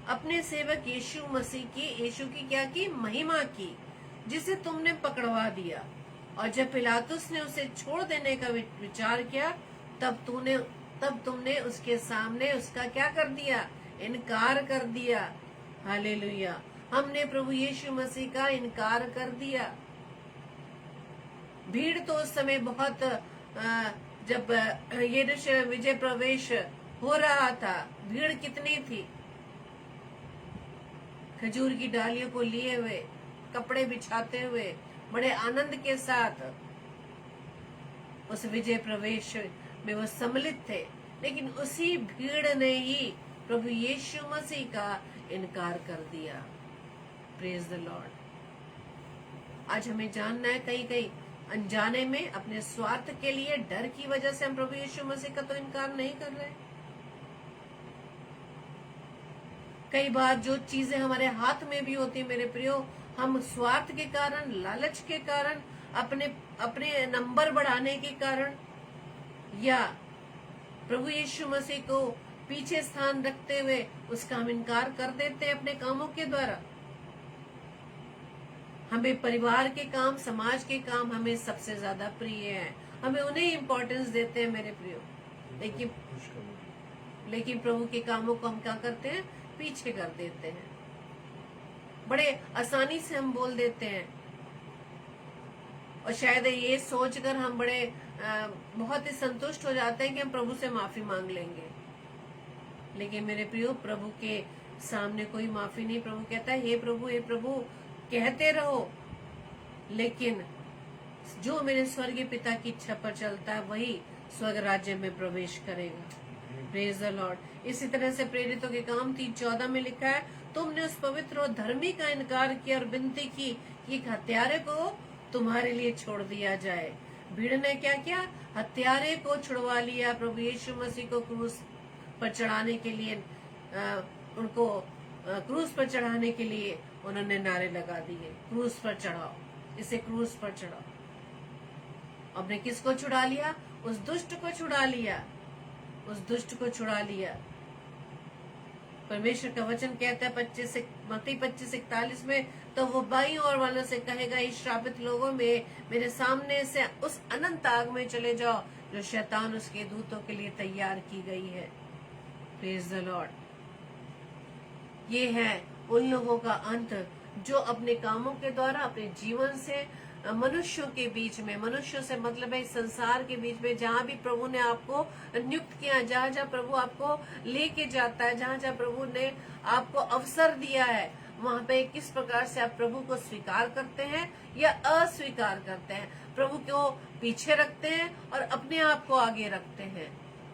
अपने सेवक यीशु की क्या की? महिमा की, जिसे तुमने पकड़वा दिया। और जब पिलातुस ने उसे छोड़ देने का विचार किया, तब तुमने उसके सामने उसका क्या कर दिया? इनकार कर दिया। हालेलुया। हमने प्रभु यीशु मसीह का इनकार कर दिया। भीड़ तो उस समय बहुत, जब ये विजय प्रवेश हो रहा था, भीड़ कितनी थी? खजूर की डालियों को लिए हुए, कपड़े बिछाते हुए, बड़े आनंद के साथ उस विजय प्रवेश में वो सम्मिलित थे। लेकिन उसी भीड़ ने ही प्रभु यीशु मसीह का इनकार कर दिया। Praise the Lord. आज हमें जानना है, कहीं कहीं अनजाने में अपने स्वार्थ के लिए, डर की वजह से हम प्रभु यीशु मसीह का तो इनकार नहीं कर रहे। कई बार जो चीजें हमारे हाथ में भी होती है मेरे प्रियो, हम स्वार्थ के कारण, लालच के कारण, अपने नंबर बढ़ाने के कारण, या प्रभु यीशु मसीह को पीछे स्थान रखते हुए उसका हम इनकार कर देते हैं अपने कामों के द्वारा। हमें परिवार के काम, समाज के काम हमें सबसे ज्यादा प्रिय है, हमें उन्हें इम्पोर्टेंस देते हैं मेरे प्रियो। लेकिन प्रभु के कामों को हम क्या करते हैं? पीछे कर देते हैं। बड़े आसानी से हम बोल देते हैं, और शायद ये सोचकर हम बड़े बहुत ही संतुष्ट हो जाते हैं कि हम प्रभु से माफी मांग लेंगे। लेकिन मेरे प्रियो, प्रभु के सामने कोई माफी नहीं। प्रभु कहता है, हे प्रभु कहते रहो, लेकिन जो मेरे स्वर्गीय पिता की इच्छा पर चलता है वही स्वर्ग राज्य में प्रवेश करेगा। Praise the Lord. इसी तरह से प्रेरितों के काम 3:14 में लिखा है, तुमने उस पवित्र और धर्मी का इनकार किया और विनती की कि हत्यारे को तुम्हारे लिए छोड़ दिया जाए। भीड़ ने क्या किया? हत्यारे को छुड़वा लिया। प्रभु यीशु मसीह को क्रूस पर चढ़ाने के लिए, उनको क्रूस पर चढ़ाने के लिए उन्होंने नारे लगा दिए, क्रूस पर चढ़ाओ, इसे क्रूस पर चढ़ाओ। अपने किसको छुड़ा लिया? उस दुष्ट को छुड़ा लिया, उस दुष्ट को छुड़ा लिया। परमेश्वर का वचन कहता है मत्ती 25:41 में, तो वो बाईं ओर वालों से कहेगा, इस श्रापित लोगों में मेरे सामने से उस अनंत आग में चले जाओ जो शैतान उसके दूतों के लिए तैयार की गई है। Praise the Lord. ये है उन लोगों का अंत जो अपने कामों के द्वारा, अपने जीवन से मनुष्यों के बीच में, मनुष्यों से मतलब है संसार के बीच में, जहाँ भी प्रभु ने आपको नियुक्त किया, जहाँ जहाँ प्रभु आपको लेके जाता है, जहाँ जहाँ प्रभु ने आपको अवसर दिया है, वहाँ पे किस प्रकार से आप प्रभु को स्वीकार करते हैं या अस्वीकार करते हैं, प्रभु को पीछे रखते हैं और अपने आप को आगे रखते हैं।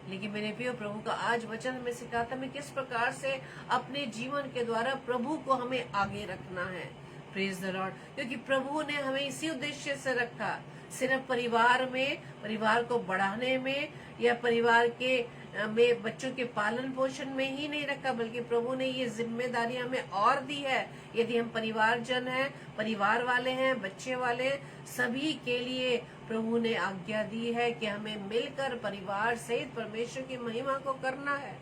लेकिन मेरे प्रिय, प्रभु का आज वचन हमें सिखाता है किस प्रकार से अपने जीवन के द्वारा प्रभु को हमें आगे रखना है। Praise the Lord. क्योंकि प्रभु ने हमें इसी उद्देश्य से रखा, सिर्फ परिवार में, परिवार को बढ़ाने में या परिवार के में बच्चों के पालन पोषण में ही नहीं रखा, बल्कि प्रभु ने ये जिम्मेदारी हमें और दी है। यदि हम परिवारजन हैं, परिवार वाले हैं, बच्चे वाले, सभी के लिए प्रभु ने आज्ञा दी है कि हमें मिलकर परिवार सहित परमेश्वर की महिमा को करना है।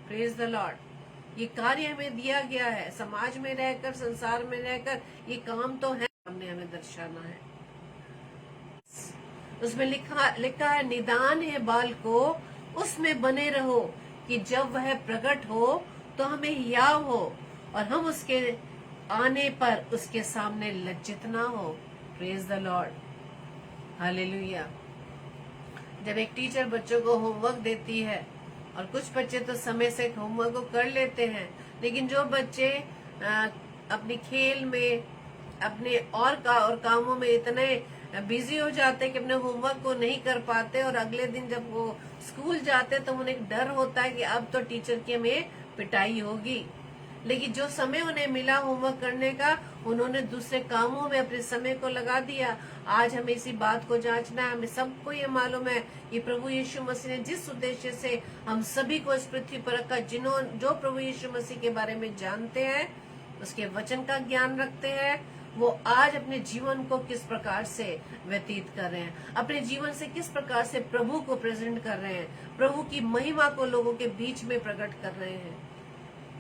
Praise the Lord. ये कार्य हमें दिया गया है, समाज में रहकर, संसार में रहकर ये काम तो है, हमने हमें दर्शाना है। उसमें लिखा है, निदान है बाल को, उसमें बने रहो कि जब वह प्रकट हो तो हमें हियाव हो और हम उसके आने पर उसके सामने लज्जित ना हो। Praise the Lord. हालेलुया। जब एक टीचर बच्चों को होमवर्क देती है, और कुछ बच्चे तो समय से होमवर्क को कर लेते हैं, लेकिन जो बच्चे अपनी खेल में, अपने और कामों में इतने बिजी हो जाते कि अपने होमवर्क को नहीं कर पाते, और अगले दिन जब वो स्कूल जाते तो उन्हें एक डर होता है कि अब तो टीचर की हमें पिटाई होगी। लेकिन जो समय उन्हें मिला होमवर्क करने का, उन्होंने दूसरे कामों में अपने समय को लगा दिया। आज हमें इसी बात को जांचना है। हमें सबको ये मालूम है कि प्रभु यीशु मसीह ने जिस उद्देश्य से हम सभी को इस पृथ्वी पर रखा, जो प्रभु यीशु मसीह के बारे में जानते हैं, उसके वचन का ज्ञान रखते हैं वो आज अपने जीवन को किस प्रकार से व्यतीत कर रहे हैं, अपने जीवन से किस प्रकार से प्रभु को प्रेजेंट कर रहे हैं, प्रभु की महिमा को लोगों के बीच में प्रकट कर रहे हैं।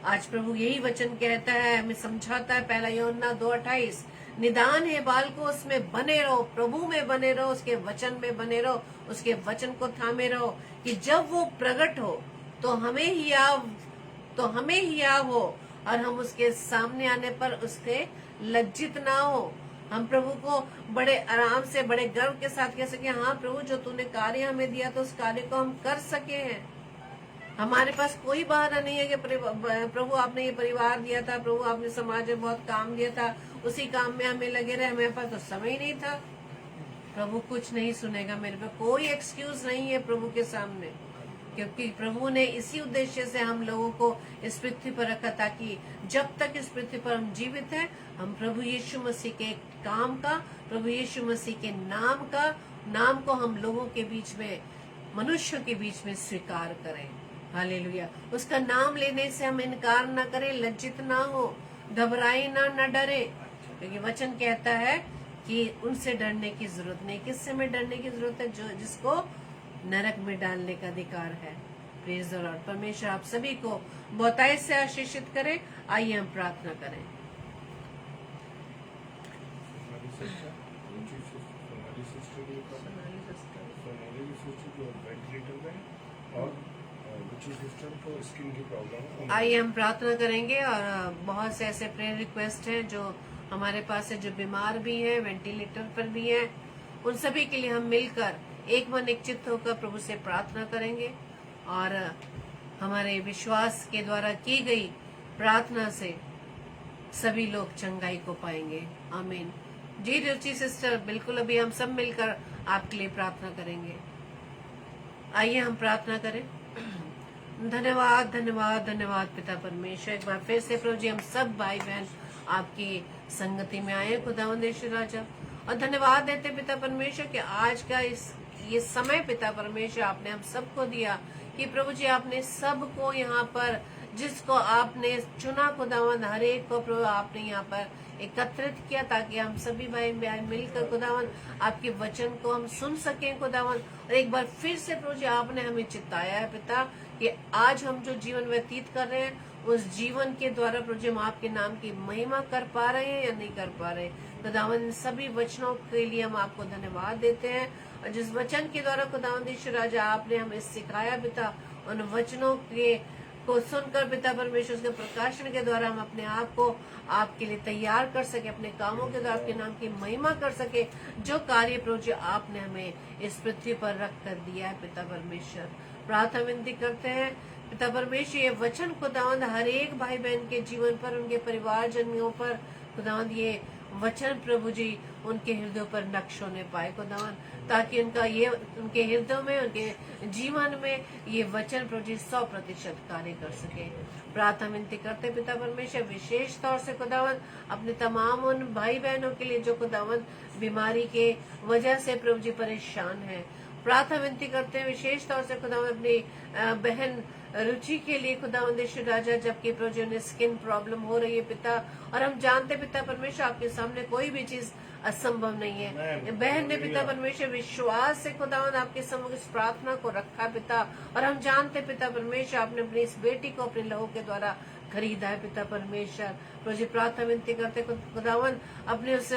आज प्रभु यही वचन कहता है, हमें समझाता है, 1 यूहन्ना 2:28, निदान है बालको उसमें बने रहो, प्रभु में बने रहो, उसके वचन में बने रहो, उसके वचन को थामे रहो, कि जब वो प्रकट हो तो हमें ही याव हो और हम उसके सामने आने पर उसके लज्जित ना हो। हम प्रभु को बड़े आराम से, बड़े गर्व के साथ कह सके, हाँ प्रभु, जो तूने कार्य हमें दिया तो उस कार्य को हम कर सके हैं। हमारे पास कोई बहाना नहीं है कि प्रभु आपने ये परिवार दिया था, प्रभु आपने समाज में बहुत काम दिया था, उसी काम में हमें लगे रहे, हमारे पास तो समय ही नहीं था। प्रभु कुछ नहीं सुनेगा, मेरे पे कोई एक्सक्यूज नहीं है प्रभु के सामने, क्योंकि प्रभु ने इसी उद्देश्य से हम लोगों को इस पृथ्वी पर रखा, ताकि जब तक इस पृथ्वी पर हम जीवित हैं, हम प्रभु यीशु मसीह के काम का, प्रभु यीशु मसीह के नाम को हम लोगों के बीच में, मनुष्यों के बीच में स्वीकार करें। हालेलुया। उसका नाम लेने से हम इनकार ना करें, लज्जित ना हो, घबराए ना, न डरे, क्योंकि वचन कहता है कि उनसे डरने की जरूरत नहीं। किससे में डरने की जरूरत है? जो जिसको नरक में डालने का अधिकार है। Praise the Lord. परमेश्वर आप सभी को बहुतायत से आशीषित करे। आइए हम प्रार्थना करें। आइए हम प्रार्थना करेंगे। और बहुत से ऐसे प्रेयर रिक्वेस्ट हैं जो हमारे पास है, जो बीमार भी हैं, वेंटिलेटर पर भी हैं, उन सभी के लिए हम मिलकर एक मन एक चित्त होकर प्रभु से प्रार्थना करेंगे और हमारे विश्वास के द्वारा की गई प्रार्थना से सभी लोग चंगाई को पाएंगे। आमीन। जी रुचि सिस्टर, बिल्कुल अभी हम सब मिलकर आपके लिए प्रार्थना करेंगे। आइए हम प्रार्थना करें। धन्यवाद धन्यवाद धन्यवाद पिता परमेश्वर, एक बार फिर से प्रभु जी हम सब भाई बहन आपकी संगति में आए खुदावंद यीशु राजा, और धन्यवाद देते पिता परमेश्वर कि आज का ये समय पिता परमेश्वर आपने हम सबको दिया, कि प्रभु जी आपने सबको यहाँ पर, जिसको आपने चुना खुदावंद, हर एक को प्रभु आपने यहाँ पर एकत्रित किया, ताकि हम सभी भाई बहन मिलकर खुदावंद आपके वचन को हम सुन सकें खुदावंद। और एक बार फिर से प्रभु जी आपने हमें चिताया है पिता, कि आज हम जो जीवन व्यतीत कर रहे हैं, उस जीवन के द्वारा प्रभु जी हम आपके नाम की महिमा कर पा रहे हैं या नहीं कर पा रहे। खुदावंद सभी वचनों के लिए हम आपको धन्यवाद देते हैं, और जिस वचन के द्वारा खुदावंद यीशु राजा आपने हमें सिखाया पिता, उन वचनों के को सुनकर पिता परमेश्वर के प्रकाशन के द्वारा हम अपने आप को आपके लिए तैयार कर सके, अपने कामों के द्वारा आपके नाम की महिमा कर सके, जो कार्य प्रभु जी आपने हमें इस पृथ्वी पर रख कर दिया है पिता परमेश्वर। प्रार्थना विनती करते हैं पिता परमेश्वर, ये वचन खुदावंद हर एक भाई बहन के जीवन पर, उनके परिवारजनों पर खुदावंद ये वचन प्रभु जी उनके हृदयों पर नक्श होने पाए खुदावंद, ताकि उनके हृदयों में, उनके जीवन में ये वचन प्रभु जी 100% कार्य कर सके। प्रार्थना विनती करते पिता परमेश्वर, विशेष तौर से खुदावंद अपने तमाम उन भाई बहनों के लिए जो खुदावंद बीमारी के वजह से प्रभु जी परेशान है। प्रार्थना विनती करते हैं विशेष तौर से खुदावंद अपनी बहन रुचि के लिए खुदावंद यीशु राजा, जबकि प्रभु जी उन्हें स्किन प्रॉब्लम हो रही है पिता, और हम जानते पिता परमेश्वर आपके सामने कोई भी चीज असंभव नहीं है। बहन ने पिता परमेश्वर विश्वास से खुदावंद आपके सम्मुख इस प्रार्थना को रखा पिता, और हम जानते पिता परमेश्वर आपने अपनी इस बेटी को अपने लहू के द्वारा खरीदा है पिता परमेश्वर। प्रभु जी प्रार्थना विनती करते खुदावंद अपने उस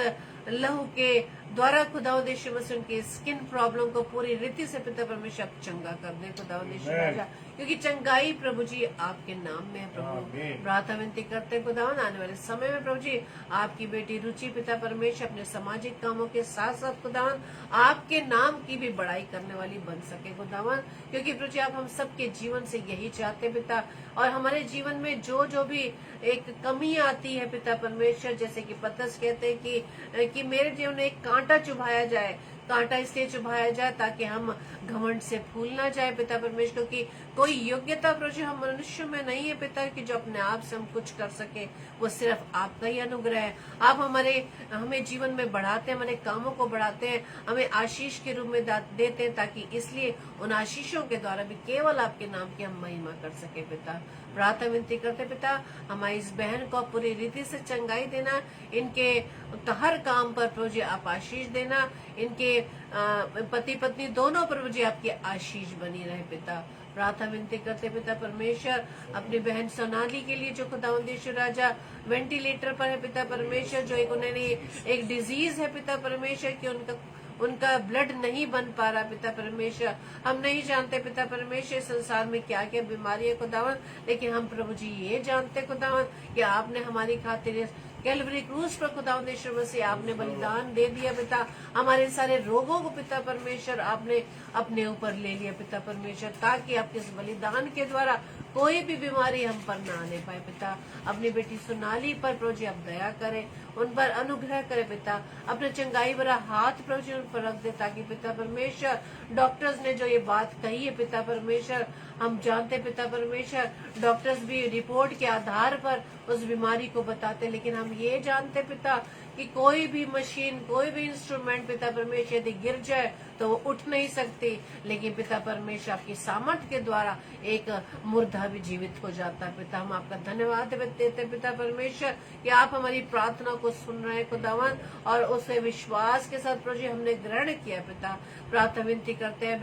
लहू के द्वारा खुदावंद यीशु मसीह उनकी स्किन प्रॉब्लम को पूरी रीति से पिता परमेश्वर आप चंगा कर दे खुदावंद यीशु राजा, क्योंकि चंगाई प्रभु जी आपके नाम में है प्रभु। प्रार्थना विनती करते खुदावंद आने वाले समय में प्रभु जी आपकी बेटी रुचि पिता परमेश्वर अपने सामाजिक कामों के साथ साथ खुदावंद आपके नाम की भी बड़ाई करने वाली बन सके खुदावंद, क्योंकि प्रभु जी आप हम सबके जीवन से यही चाहते पिता। और हमारे जीवन में जो जो भी एक कमी आती है पिता परमेश्वर, जैसे कि पतरस कहते हैं कि मेरे जीवन में एक कांटा चुभाया जाए, कांटा इसलिए चुभाया जाए ताकि हम घमंड से फूल ना जाए पिता परमेश्वर, की कोई योग्यता प्रभु जी हम मनुष्य में नहीं है पिता, कि जो अपने आप से हम कुछ कर सके। वो सिर्फ आपका ही अनुग्रह है। आप हमें जीवन में बढ़ाते हैं, हमारे कामों को बढ़ाते हैं, हमें आशीष के रूप में देते हैं, ताकि इसलिए उन आशीषों के द्वारा भी केवल आपके नाम की हम महिमा कर सके पिता। प्रार्थना विनती करते पिता, हमारी इस बहन को पूरी रीति से चंगाई देना, इनके हर काम पर प्रभु जी आप आशीष देना, इनके पति पत्नी दोनों प्रभु जी आपकी आशीष बनी रहे पिता। प्रार्थना विनती करते पिता परमेश्वर, अपनी बहन सोनाली के लिए जो खुदावंद राजा वेंटिलेटर पर है पिता परमेश्वर, जो उन्होंने एक डिजीज है पिता परमेश्वर, कि उनका ब्लड नहीं बन पा रहा पिता परमेश्वर। हम नहीं जानते पिता परमेश्वर संसार में क्या क्या बीमारी है खुदावन, लेकिन हम प्रभु जी ये जानते खुदावन कि आपने हमारी खातिर कैलवरी क्रूज पर खुदावंद यीशु मसीह आपने बलिदान दे दिया पिता। हमारे सारे रोगों को पिता परमेश्वर आपने अपने ऊपर ले लिया पिता परमेश्वर, ताकि आपके इस बलिदान के द्वारा कोई भी बीमारी हम पर ना आने पाए पिता। अपनी बेटी सोनाली पर प्रभु जी आप दया करें, उन पर अनुग्रह करें पिता। अपने चंगाई भरा हाथ प्रभु जी उन पर रख दे, ताकि पिता परमेश्वर डॉक्टर्स ने जो ये बात कही है पिता परमेश्वर, हम जानते पिता परमेश्वर डॉक्टर्स भी रिपोर्ट के आधार पर उस बीमारी को बताते, लेकिन हम ये जानते पिता कि कोई भी मशीन, कोई भी इंस्ट्रूमेंट पिता परमेश्वर यदि गिर जाए तो वो उठ नहीं सकती, लेकिन पिता परमेश्वर आपकी सामर्थ के द्वारा एक मुर्दा भी जीवित हो जाता है पिता। हम आपका धन्यवाद देते हैं पिता परमेश्वर कि आप हमारी प्रार्थना को सुन रहे हैं खुदावन, और उसे विश्वास के साथ प्रभु जी हमने ग्रहण किया पिता। प्रार्थना विनती करते हैं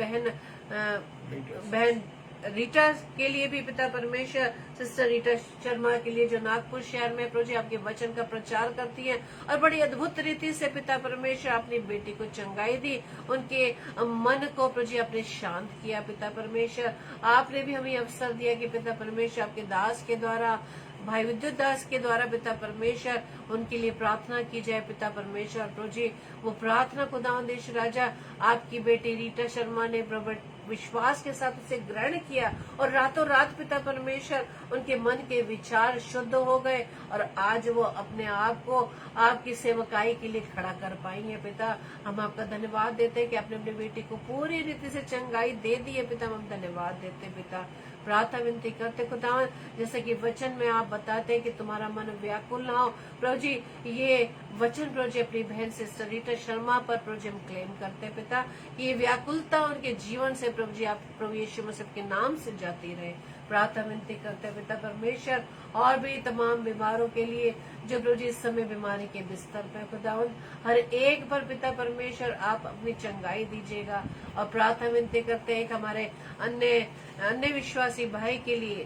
बहन रीटा के लिए भी पिता परमेश्वर, सिस्टर रीटा शर्मा के लिए जो नागपुर शहर में प्रभु जी आपके वचन का प्रचार करती हैं, और बड़ी अद्भुत रीति से पिता परमेश्वर अपनी बेटी को चंगाई दी, उनके मन को प्रभु जी आपने शांत किया पिता परमेश्वर। आपने भी हमें अवसर दिया कि पिता परमेश्वर आपके दास के द्वारा, भाई विद्युत दास के द्वारा पिता परमेश्वर उनके लिए प्रार्थना की जाए पिता परमेश्वर। प्रभु जी वो प्रार्थना खुदावंद यीशु राजा आपकी बेटी रीटा शर्मा ने प्रभु विश्वास के साथ उसे ग्रहण किया, और रातों रात पिता परमेश्वर उनके मन के विचार शुद्ध हो गए, और आज वो अपने आप को आपकी सेवकाई के लिए खड़ा कर पाई है पिता। हम आपका धन्यवाद देते हैं कि आपने अपनी बेटी को पूरी रीति से चंगाई दे दी है पिता। हम धन्यवाद देते पिता। प्रार्थना विनती करते खुदावन, जैसे कि वचन में आप बताते हैं कि तुम्हारा मन व्याकुल ना हो प्रभु जी, ये वचन प्रभु जी अपनी बहन सिस्टर रीटा शर्मा पर प्रभु जी हम क्लेम करते हैं पिता, कि ये व्याकुलता उनके जीवन से प्रभु जी आप प्रभु यीशु मसीह के नाम से जाती रहे। प्रार्थना विनती करते हैं पिता परमेश्वर, और भी तमाम बीमारों के लिए जो प्रभु जी इस समय बीमारी के बिस्तर पे खुदावन, हर एक पर पिता परमेश्वर आप अपनी चंगाई दीजिएगा। और प्रार्थना विनती करते हैं हमारे अन्य विश्वासी भाई के लिए,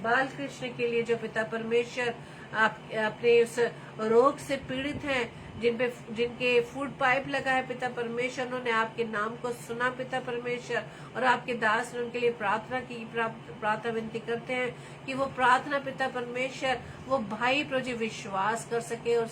बाल कृष्ण के लिए, जो पिता परमेश्वर आप अपने उस रोग से पीड़ित हैं, जिनके फूड पाइप लगा है पिता परमेश्वर, उन्होंने आपके नाम को सुना पिता परमेश्वर, और आपके दास ने उनके लिए प्रार्थना की। प्रार्थना विनती करते हैं कि वो प्रार्थना पिता परमेश्वर वो भाई प्रभु जी विश्वास कर सके, और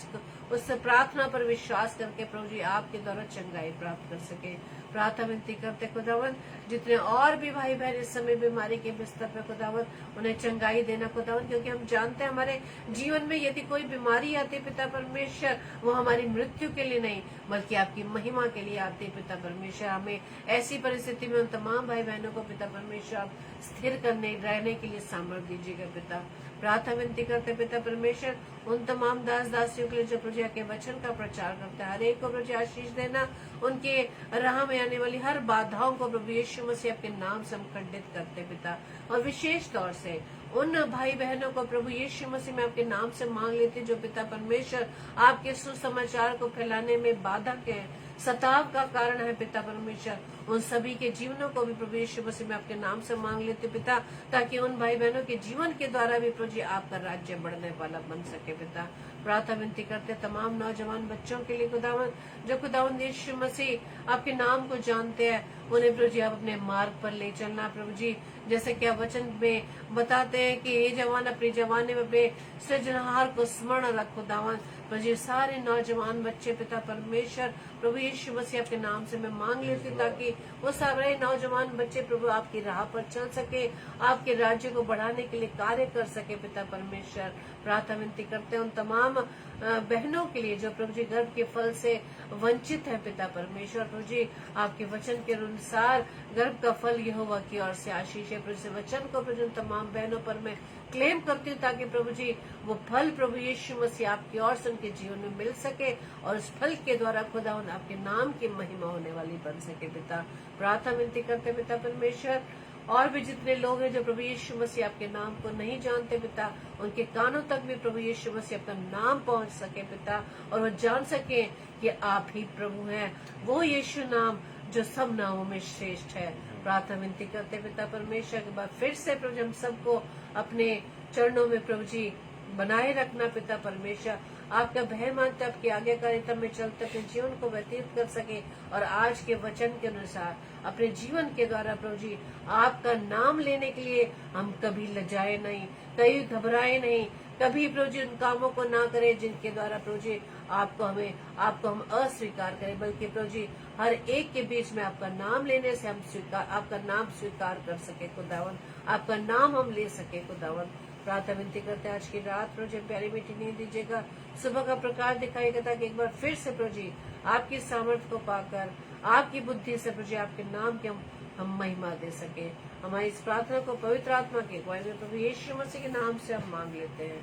उस प्रार्थना पर विश्वास करके प्रभु जी आपके द्वारा चंगाई प्राप्त कर सके। प्रार्थना विनती करते खुदावन, जितने और भी भाई बहन इस समय बीमारी के बिस्तर पे खुदावन, उन्हें चंगाई देना खुदावन, क्योंकि हम जानते हैं हमारे जीवन में यदि कोई बीमारी आती है पिता परमेश्वर, वो हमारी मृत्यु के लिए नहीं बल्कि आपकी महिमा के लिए आती है पिता परमेश्वर। हमें ऐसी परिस्थिति में उन तमाम भाई बहनों को पिता परमेश्वर आप स्थिर रहने के लिए सामर्थ्य दीजिएगा पिता। प्रार्थना विनती करते पिता परमेश्वर, उन तमाम दास दासियों के लिए जो प्रभु के वचन का प्रचार करता है, हर एक को प्रभु आशीष देना, उनके राह में आने वाली हर बाधाओं को प्रभु यीशु मसीह आपके नाम से हम खंडित करते पिता। और विशेष तौर से उन भाई बहनों को प्रभु यीशु मसीह में आपके नाम से मांग लेते जो पिता परमेश्वर आपके सुसमाचार को फैलाने में बाधक है, सताव का कारण है पिता परमेश्वर, उन सभी के जीवनों को भी प्रभु यीशु मसीह में आपके नाम से मांग लेते पिता, ताकि उन भाई बहनों के जीवन के द्वारा भी प्रभु जी आपका राज्य बढ़ने वाला बन सके पिता। प्रार्थना विनती करते तमाम नौजवान बच्चों के लिए खुदावन, जो खुदावन यीशु मसीह आपके नाम को जानते हैं, उन्हें प्रभु जी आप अपने मार्ग पर ले चलना प्रभु जी। जैसे कि आप वचन में बताते हैं कि हे जवान अपनी जवानी में अपने सृजनहार को स्मरण रख खुदावन। प्रभु जी सारे नौजवान बच्चे पिता परमेश्वर प्रभु यीशु मसीह आपके नाम से मैं मांग लेती हूँ, ताकि वो सारे नौजवान बच्चे प्रभु आपकी राह पर चल सके, आपके राज्य को बढ़ाने के लिए कार्य कर सके पिता परमेश्वर। प्रार्थना विनती करते हैं उन तमाम बहनों के लिए जो प्रभु जी गर्भ के फल से वंचित है पिता परमेश्वर। प्रभु जी आपके वचन के अनुसार गर्भ का फल यहोवा की ओर से आशीष है। प्रभु जी वचन को प्रभु तमाम बहनों पर मैं क्लेम करती हूँ, ताकि प्रभु जी वो फल प्रभु यीशु मसीह आपकी ओर से उनके जीवन में मिल सके, और उस फल के द्वारा खुदा आपके नाम की महिमा होने वाली बन सके। पिता प्रार्थना विनती करते पिता परमेश्वर, और भी जितने लोग हैं जो प्रभु यीशु मसीह आपके नाम को नहीं जानते पिता, उनके कानों तक भी प्रभु यीशु मसीह आपका नाम पहुंच सके पिता, और वो जान सके कि आप ही प्रभु हैं, वो यीशु नाम जो सब नामों में श्रेष्ठ है। प्रार्थना विनती करते पिता परमेश्वर के बाद फिर से प्रभु हम सबको अपने चरणों में प्रभु जी बनाए रखना पिता परमेश्वर। आपका भय मानते आपकी आज्ञाकारिता में चलते अपने जीवन को व्यतीत कर सके, और आज के वचन के अनुसार अपने जीवन के द्वारा प्रभु जी आपका नाम लेने के लिए हम कभी लजाए नहीं, कभी घबराए नहीं, कभी प्रभु जी उन कामों को ना करें जिनके द्वारा प्रभु जी आपको हम अस्वीकार करें, बल्कि प्रभु जी हर एक के बीच में आपका नाम लेने से हम आपका नाम स्वीकार कर सके खुदावन, आपका नाम हम ले सके खुदावन। प्रार्थना विनती करते हैं आज की रात प्रभु जी प्यारी मीठी नींद दीजिएगा, सुबह का प्रकाश दिखाइएगा, ताकि एक बार फिर से प्रभु जी आपकी सामर्थ्य को पाकर आपकी बुद्धि से प्रभु जी आपके नाम की हम महिमा दे सके। हमारी इस प्रार्थना को पवित्र आत्मा के अगुवाई में प्रभु यीशु मसीह के नाम से हम मांग लेते हैं।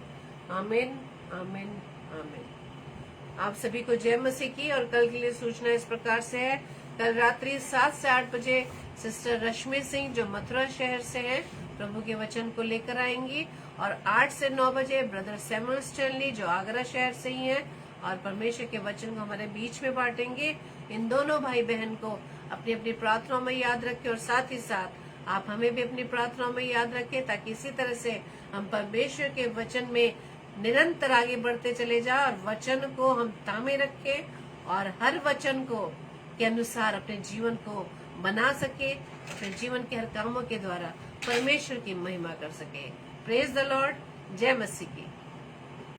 आमीन आमीन आमीन। आप सभी को जय मसीह की। और कल के लिए सूचना इस प्रकार से है, कल रात्रि 7 से 8 बजे सिस्टर रश्मि सिंह जो मथुरा शहर से हैं प्रभु के वचन को लेकर आएंगी, और 8 से 9 बजे ब्रदर सैमुअल स्टैनली जो आगरा शहर से ही हैं और परमेश्वर के वचन को हमारे बीच में बांटेंगे। इन दोनों भाई बहन को अपनी अपनी प्रार्थनाओं में याद रखें, और साथ ही साथ आप हमें भी अपनी प्रार्थनाओं में याद रखें, ताकि इसी तरह से हम परमेश्वर के वचन में निरंतर आगे बढ़ते चले जाए, और वचन को हम थामे रखें, और हर वचन को के अनुसार अपने जीवन को बना सके, अपने जीवन के हर कामों के द्वारा परमेश्वर की महिमा कर सके। Praise the Lord. जय मसीह की।